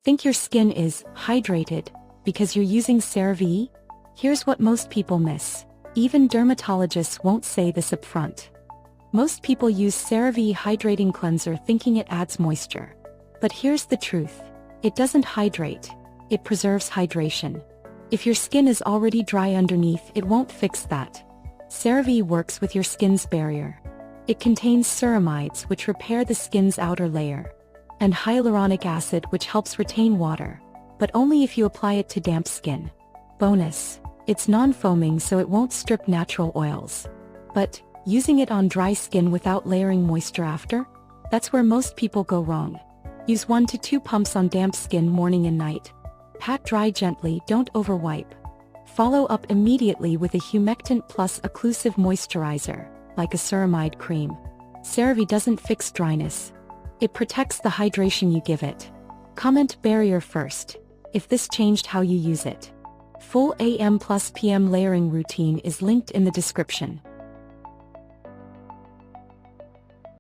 Think your skin is hydrated because you're using CeraVe? Here's what most people miss. Even dermatologists won't say this up front. Most people use CeraVe Hydrating Cleanser thinking it adds moisture. But here's the truth. It doesn't hydrate. It preserves hydration. If your skin is already dry underneath, it won't fix that. CeraVe works with your skin's barrier. It contains ceramides, which repair the skin's outer layer, and hyaluronic acid, which helps retain water, but only if you apply it to damp skin. Bonus: it's non-foaming, so it won't strip natural oils. But using it on dry skin without layering moisture after? That's where most people go wrong. Use 1 to 2 pumps on damp skin morning and night. Pat dry gently, don't overwipe. Follow up immediately with a humectant plus occlusive moisturizer, like a ceramide cream. CeraVe doesn't fix dryness. It protects the hydration you give it. Comment barrier first if this changed how you use it. Full AM plus PM layering routine is linked in the description.